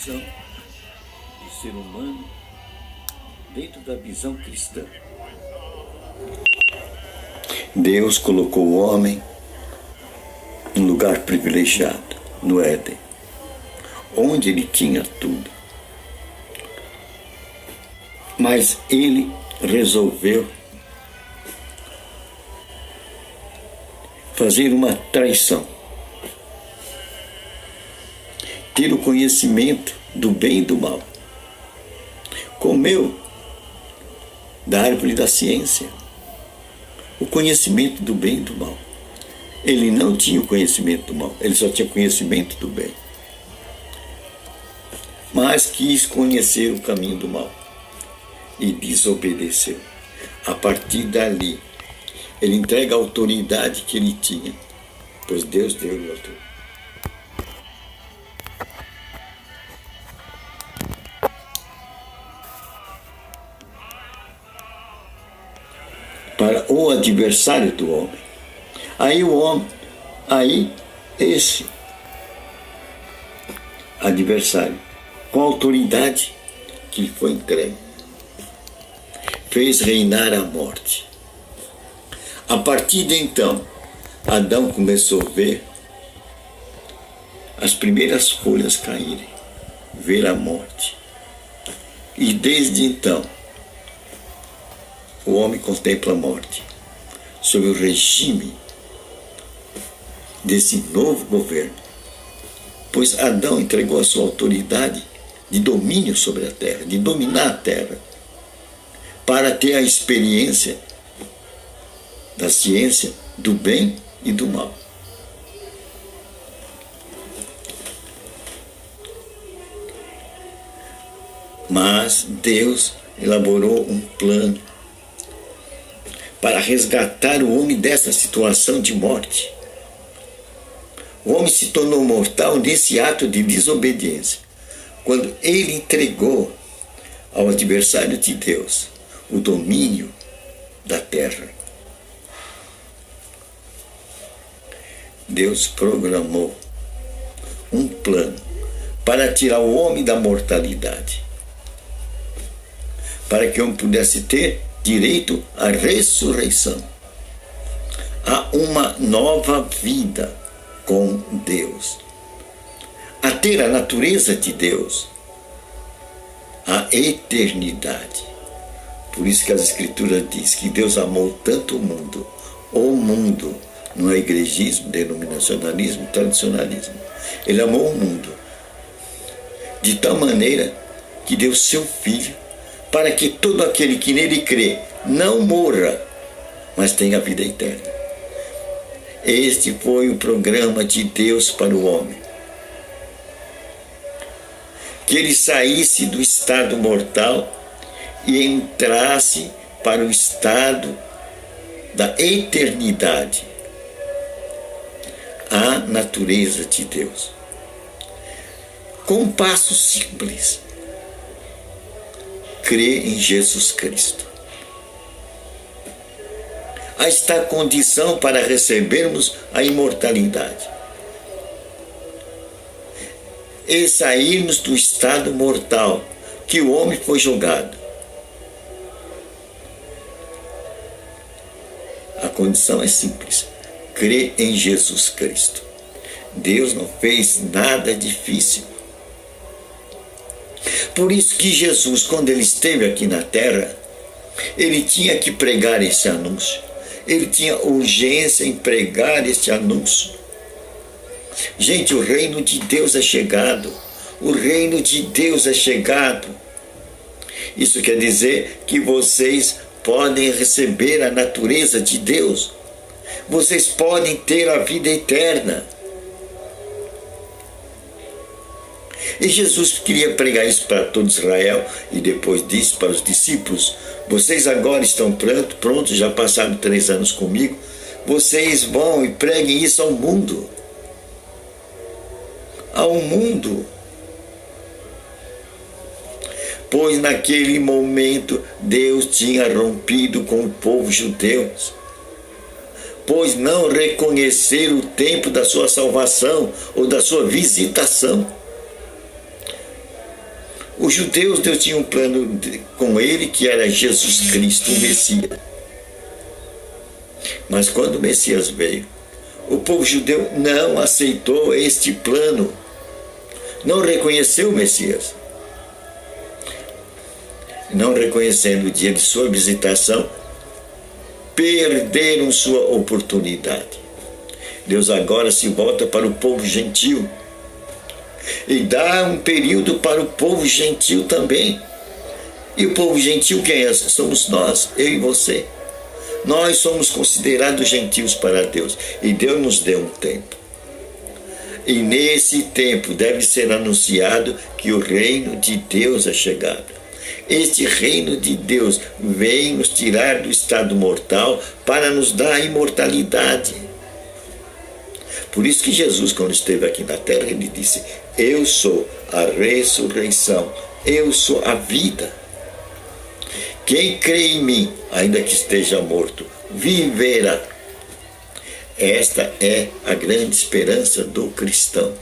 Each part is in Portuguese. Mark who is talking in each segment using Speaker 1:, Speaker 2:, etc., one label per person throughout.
Speaker 1: visão do ser humano dentro da visão cristã. Deus colocou o homem em um lugar privilegiado, no Éden, onde ele tinha tudo. Mas ele resolveu fazer uma traição, ter o conhecimento do bem e do mal. Comeu da árvore da ciência, o conhecimento do bem e do mal. Ele não tinha o conhecimento do mal, ele só tinha conhecimento do bem. Mas quis conhecer o caminho do mal e desobedeceu. A partir dali, ele entrega a autoridade que ele tinha, pois Deus deu-lhe autoridade. Para o adversário do homem. Esse adversário, com a autoridade que lhe foi entregue, fez reinar a morte. A partir de então, Adão começou a ver as primeiras folhas caírem, ver a morte. E desde então, o homem contempla a morte sob o regime desse novo governo, pois Adão entregou a sua autoridade de domínio sobre a terra, de dominar a terra, para ter a experiência da ciência do bem e do mal. Mas Deus elaborou um plano para resgatar o homem dessa situação de morte. O homem se tornou mortal nesse ato de desobediência, quando ele entregou ao adversário de Deus o domínio da terra. Deus programou um plano para tirar o homem da mortalidade, para que o homem pudesse ter direito à ressurreição, a uma nova vida com Deus, a ter a natureza de Deus, a eternidade. Por isso que as Escrituras dizem que Deus amou tanto o mundo, não é igregismo, denominacionalismo, tradicionalismo. Ele amou o mundo de tal maneira que deu seu Filho para que todo aquele que nele crê não morra, mas tenha vida eterna. Este foi o programa de Deus para o homem. Que ele saísse do estado mortal e entrasse para o estado da eternidade, a natureza de Deus. Com um passo simples: crer em Jesus Cristo. Esta condição para recebermos a imortalidade e sairmos do estado mortal que o homem foi jogado. A condição é simples: crer em Jesus Cristo. Deus não fez nada difícil. Por isso que Jesus, quando ele esteve aqui na terra, ele tinha que pregar esse anúncio. Ele tinha urgência em pregar esse anúncio. Gente, o reino de Deus é chegado. O reino de Deus é chegado. Isso quer dizer que vocês podem receber a natureza de Deus. Vocês podem ter a vida eterna. E Jesus queria pregar isso para todo Israel e depois disse para os discípulos: vocês agora estão prontos, já passaram 3 anos comigo, vocês vão e preguem isso ao mundo. Ao mundo. Pois naquele momento Deus tinha rompido com o povo judeu, pois não reconheceram o tempo da sua salvação ou da sua visitação. Os judeus, Deus tinha um plano com ele, que era Jesus Cristo, o Messias. Mas quando o Messias veio, o povo judeu não aceitou este plano, não reconheceu o Messias. Não reconhecendo o dia de sua visitação, perderam sua oportunidade. Deus agora se volta para o povo gentil e dá um período para o povo gentil também. E o povo gentil quem é? Somos nós, eu e você. Nós somos considerados gentios para Deus e Deus nos deu um tempo. E nesse tempo deve ser anunciado que o reino de Deus é chegado. Este reino de Deus vem nos tirar do estado mortal para nos dar a imortalidade. Por isso que Jesus, quando esteve aqui na terra, ele disse: eu sou a ressurreição, eu sou a vida. Quem crê em mim, ainda que esteja morto, viverá. Esta é a grande esperança do cristão.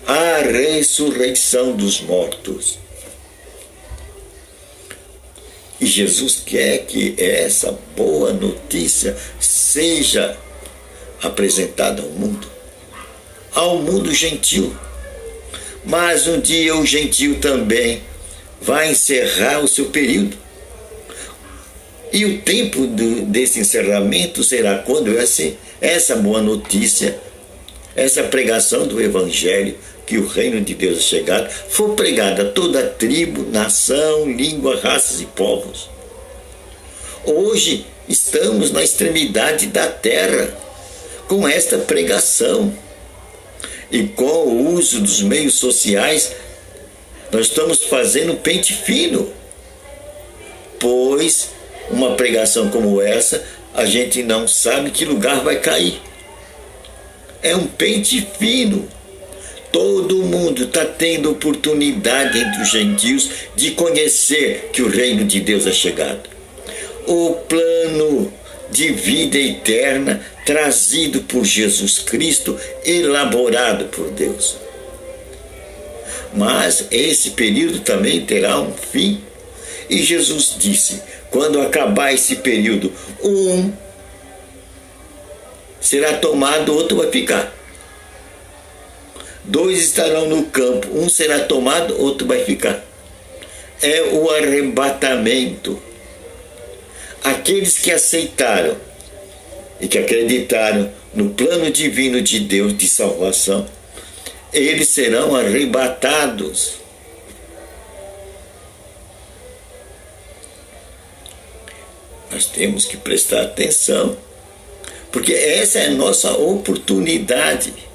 Speaker 1: A ressurreição dos mortos. E Jesus quer que essa boa notícia seja apresentada ao mundo gentil. Mas um dia o gentil também vai encerrar o seu período. E o tempo desse encerramento será quando essa boa notícia, essa pregação do Evangelho, que o reino de Deus é chegado, for pregada a toda tribo, nação, língua, raças e povos. Hoje estamos na extremidade da terra com esta pregação. E com o uso dos meios sociais, nós estamos fazendo pente fino. Pois uma pregação como essa, a gente não sabe que lugar vai cair. É um pente fino. Todo mundo está tendo oportunidade entre os gentios de conhecer que o reino de Deus é chegado. O plano de vida eterna trazido por Jesus Cristo, elaborado por Deus. Mas esse período também terá um fim. E Jesus disse: quando acabar esse período, um será tomado, outro vai ficar. 2 estarão no campo, um será tomado, outro vai ficar. É o arrebatamento. Aqueles que aceitaram e que acreditaram no plano divino de Deus de salvação, eles serão arrebatados. Nós temos que prestar atenção, porque essa é a nossa oportunidade.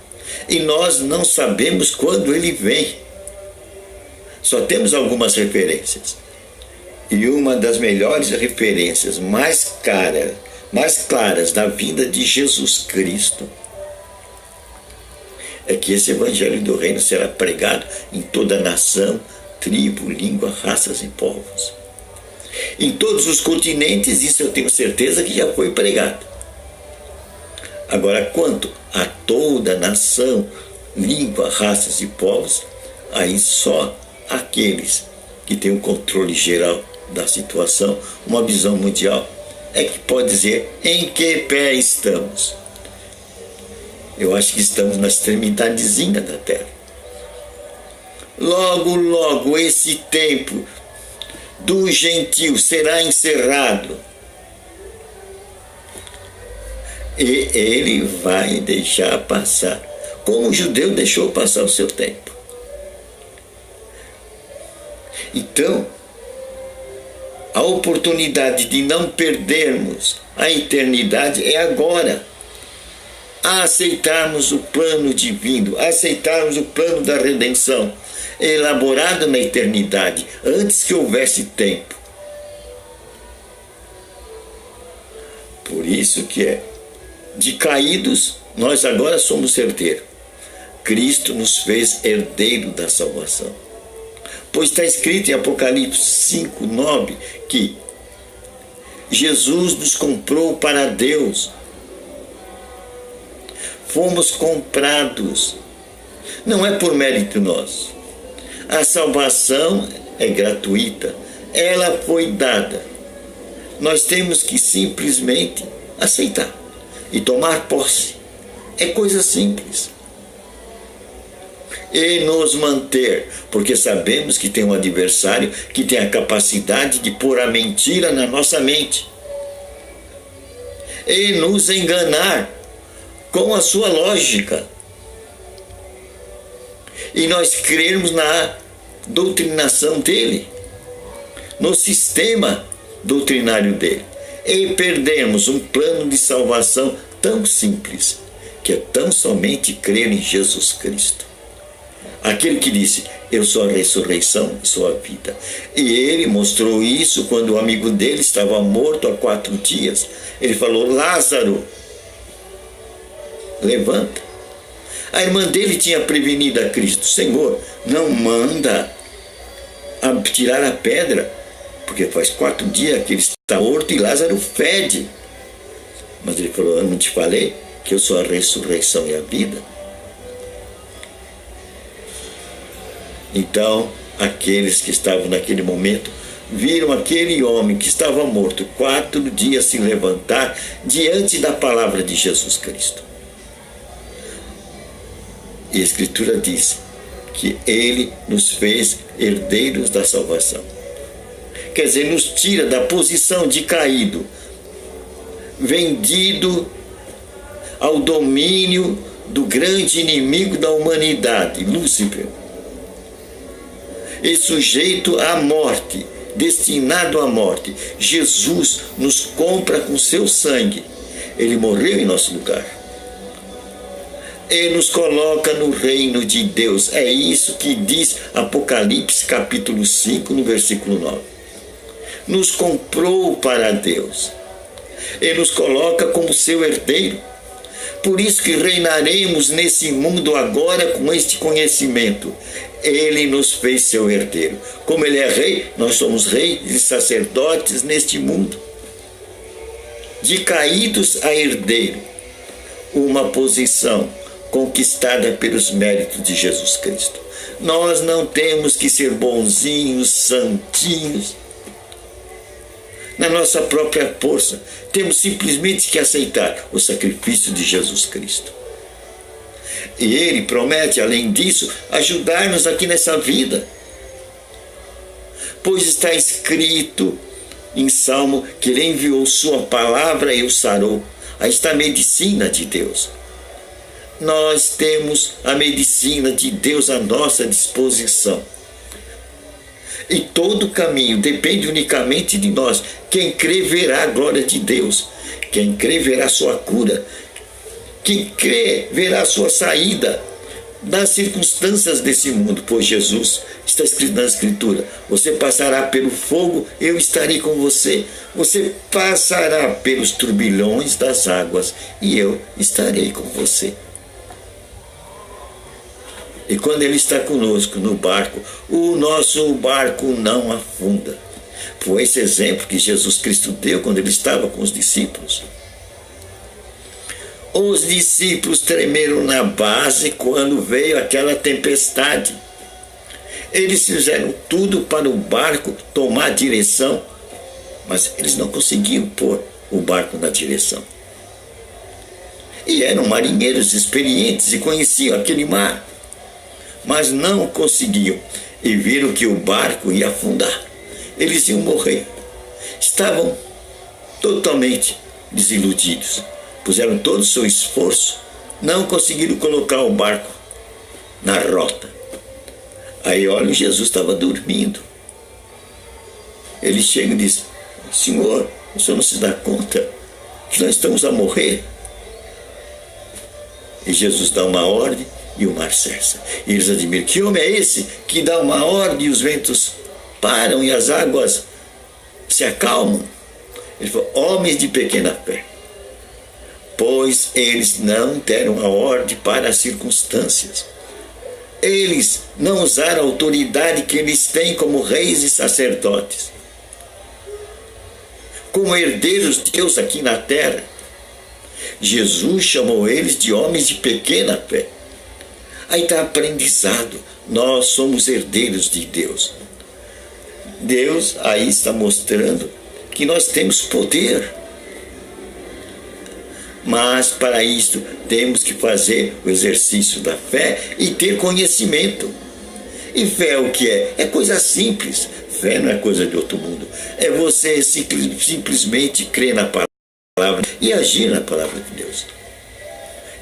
Speaker 1: E nós não sabemos quando ele vem. Só temos algumas referências. E uma das melhores referências, mais claras da vida de Jesus Cristo, é que esse evangelho do reino será pregado em toda nação, tribo, língua, raças e povos. Em todos os continentes, isso eu tenho certeza que já foi pregado. Agora, quanto a toda nação, língua, raças e povos, aí só aqueles que têm o controle geral da situação, uma visão mundial, é que pode dizer em que pé estamos. Eu acho que estamos na extremidadezinha da terra. Logo, logo, esse tempo do gentil será encerrado. E ele vai deixar passar, como o judeu deixou passar o seu tempo. Então, a oportunidade de não perdermos a eternidade é agora. A aceitarmos o plano divino, a aceitarmos o plano da redenção, elaborado na eternidade, antes que houvesse tempo. Por isso que de caídos, nós agora somos herdeiros. Cristo nos fez herdeiro da salvação. Pois está escrito em Apocalipse 5:9 que Jesus nos comprou para Deus. Fomos comprados. Não é por mérito nosso. A salvação é gratuita, ela foi dada. Nós temos que simplesmente aceitar e tomar posse. É coisa simples. E nos manter, porque sabemos que tem um adversário que tem a capacidade de pôr a mentira na nossa mente e nos enganar com a sua lógica. E nós crermos na doutrinação dele, no sistema doutrinário dele, e perdemos um plano de salvação tão simples, que é tão somente crer em Jesus Cristo. Aquele que disse, eu sou a ressurreição e sou a vida. E ele mostrou isso quando o amigo dele estava morto há 4 dias. Ele falou, Lázaro, levanta. A irmã dele tinha prevenido a Cristo, Senhor, não manda tirar a pedra, porque faz 4 dias que ele está morto e Lázaro fede. Mas ele falou, eu não te falei que eu sou a ressurreição e a vida? Então, aqueles que estavam naquele momento viram aquele homem que estava morto 4 dias se levantar diante da palavra de Jesus Cristo. E a Escritura diz que ele nos fez herdeiros da salvação. Quer dizer, nos tira da posição de caído, vendido ao domínio do grande inimigo da humanidade, Lúcifer, e sujeito à morte, destinado à morte. Jesus nos compra com seu sangue. Ele morreu em nosso lugar. Ele nos coloca no reino de Deus. É isso que diz Apocalipse capítulo 5, no versículo 9. Nos comprou para Deus. Ele nos coloca como seu herdeiro. Por isso que reinaremos nesse mundo agora com este conhecimento. Ele nos fez seu herdeiro. Como ele é rei, nós somos reis e sacerdotes neste mundo. De caídos a herdeiro. Uma posição conquistada pelos méritos de Jesus Cristo. Nós não temos que ser bonzinhos, santinhos, na nossa própria força. Temos simplesmente que aceitar o sacrifício de Jesus Cristo. E ele promete, além disso, ajudar-nos aqui nessa vida. Pois está escrito em Salmo que ele enviou sua palavra e o sarou. Aí está a medicina de Deus. Nós temos a medicina de Deus à nossa disposição. E todo caminho depende unicamente de nós. Quem crê verá a glória de Deus. Quem crê verá a sua cura. Quem crê verá a sua saída das circunstâncias desse mundo. Pois Jesus, está escrito na Escritura, você passará pelo fogo, eu estarei com você. Você passará pelos turbilhões das águas e eu estarei com você. E quando ele está conosco no barco, o nosso barco não afunda. Foi esse exemplo que Jesus Cristo deu quando ele estava com os discípulos. Os discípulos tremeram na base quando veio aquela tempestade. Eles fizeram tudo para o barco tomar direção, mas eles não conseguiam pôr o barco na direção. E eram marinheiros experientes e conheciam aquele mar, mas não conseguiam e viram que o barco ia afundar. Eles iam morrer. Estavam totalmente desiludidos. Puseram todo o seu esforço, não conseguiram colocar o barco na rota. Aí, olha, Jesus estava dormindo. Ele chega e diz, Senhor, o senhor não se dá conta que nós estamos a morrer? E Jesus dá uma ordem e o mar cessa. E eles admiram, que homem é esse que dá uma ordem e os ventos param e as águas se acalmam? Ele falou, homens de pequena fé. Pois eles não deram a ordem para as circunstâncias. Eles não usaram a autoridade que eles têm como reis e sacerdotes, como herdeiros de Deus aqui na terra. Jesus chamou eles de homens de pequena fé. Aí está aprendizado. Nós somos herdeiros de Deus. Deus aí está mostrando que nós temos poder. Mas para isso temos que fazer o exercício da fé e ter conhecimento. E fé é o que é? É coisa simples. Fé não é coisa de outro mundo. É você simplesmente crer na palavra e agir na palavra de Deus.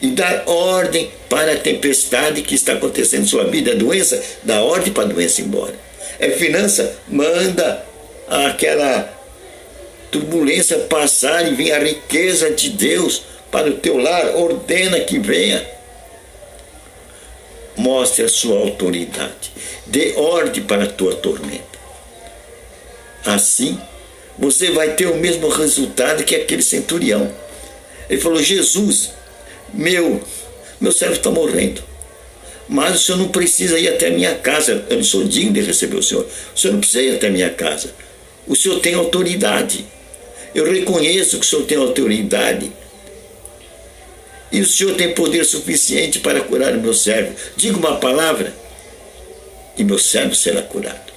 Speaker 1: E dar ordem para a tempestade que está acontecendo em sua vida. É doença, dá ordem para a doença ir embora. É finança, manda aquela turbulência passar e vir a riqueza de Deus para o teu lar. Ordena que venha. Mostre a sua autoridade. Dê ordem para a tua tormenta. Assim, você vai ter o mesmo resultado que aquele centurião. Ele falou: Jesus, meu servo está morrendo, mas o senhor não precisa ir até a minha casa. Eu não sou digno de receber o senhor. O senhor não precisa ir até a minha casa. O senhor tem autoridade. Eu reconheço que o senhor tem autoridade. E o senhor tem poder suficiente para curar o meu servo. Diga uma palavra e meu servo será curado.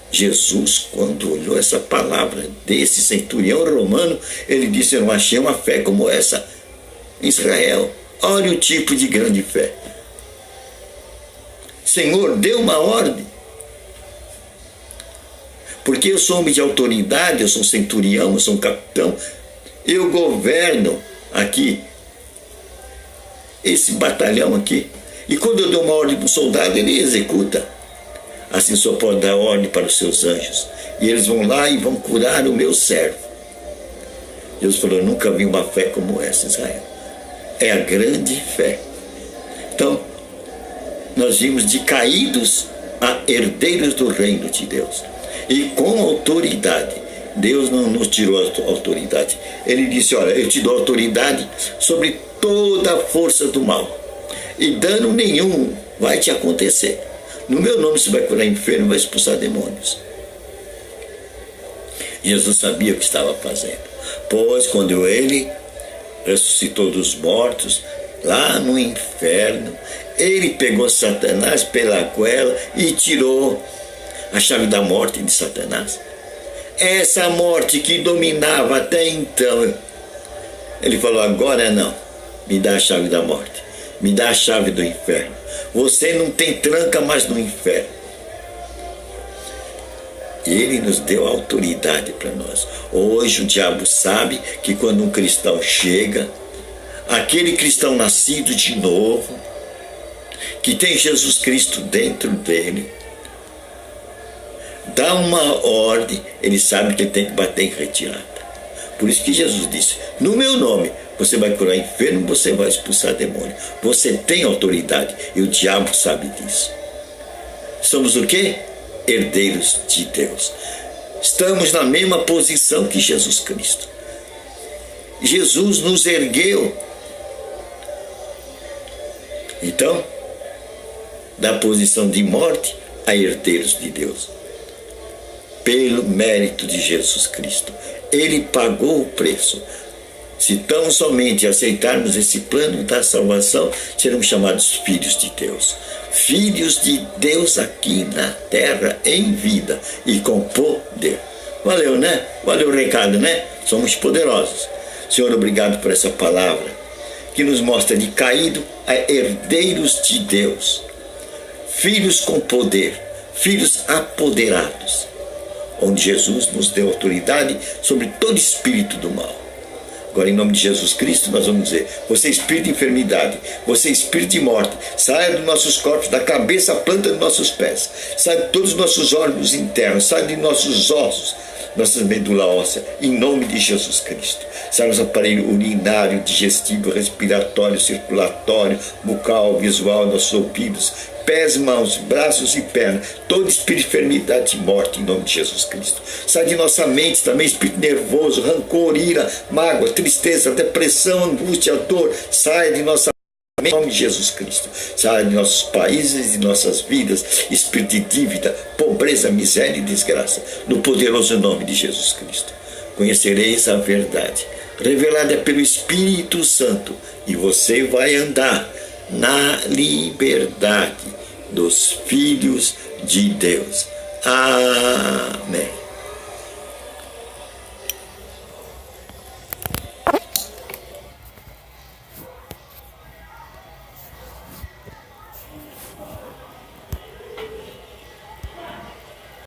Speaker 1: Jesus, quando olhou essa palavra desse centurião romano, ele disse: eu não achei uma fé como essa em Israel. Olha o tipo de grande fé. Senhor, dê uma ordem. Porque eu sou homem de autoridade, eu sou um centurião, eu sou um capitão. Eu governo aqui esse batalhão aqui. E quando eu dou uma ordem para o soldado, ele executa. Assim só pode dar ordem para os seus anjos. E eles vão lá e vão curar o meu servo. Deus falou: eu nunca vi uma fé como essa, Israel. É a grande fé. Então, nós vimos de caídos a herdeiros do reino de Deus. E com autoridade. Deus não nos tirou a autoridade. Ele disse: olha, eu te dou autoridade sobre toda a força do mal. E dano nenhum vai te acontecer. No meu nome você vai curar enfermo, vai expulsar demônios. Jesus sabia o que estava fazendo. Pois quando ele ressuscitou dos mortos, lá no inferno, ele pegou Satanás pela goela e tirou a chave da morte de Satanás. Essa morte que dominava até então. Ele falou: agora não, me dá a chave da morte, me dá a chave do inferno. Você não tem tranca mais no inferno. Ele nos deu autoridade para nós. Hoje o diabo sabe que quando um cristão chega, aquele cristão nascido de novo, que tem Jesus Cristo dentro dele, dá uma ordem, ele sabe que ele tem que bater em retirada. Por isso que Jesus disse: no meu nome você vai curar enfermo, você vai expulsar demônio. Você tem autoridade e o diabo sabe disso. Somos o quê? Herdeiros de Deus. Estamos na mesma posição que Jesus Cristo. Jesus nos ergueu. Então, da posição de morte a herdeiros de Deus. Pelo mérito de Jesus Cristo. Ele pagou o preço. Se tão somente aceitarmos esse plano da salvação, seremos chamados filhos de Deus. Filhos de Deus aqui na terra, em vida e com poder. Valeu, né? Valeu o recado, né? Somos poderosos. Senhor, obrigado por essa palavra que nos mostra de caído a herdeiros de Deus. Filhos com poder, filhos apoderados, onde Jesus nos deu autoridade sobre todo espírito do mal. Agora, em nome de Jesus Cristo, nós vamos dizer: você espírito de enfermidade, você espírito de morte, saia dos nossos corpos, da cabeça à planta dos nossos pés, saia de todos os nossos órgãos internos, saia de nossos ossos, nossa medula óssea, em nome de Jesus Cristo. Saia nos aparelhos urinário, digestivo, respiratório, circulatório, bucal, visual, nossos ouvidos, pés, mãos, braços e pernas, todo espírito de enfermidade e morte, em nome de Jesus Cristo. Sai de nossa mente também espírito nervoso, rancor, ira, mágoa, tristeza, depressão, angústia, dor. Sai de nossa mente, em nome de Jesus Cristo. Sai de nossos países e nossas vidas, espírito de dívida, pobreza, miséria e desgraça, no poderoso nome de Jesus Cristo. Conhecereis a verdade, revelada pelo Espírito Santo, e você vai andar na liberdade dos filhos de Deus. Amém.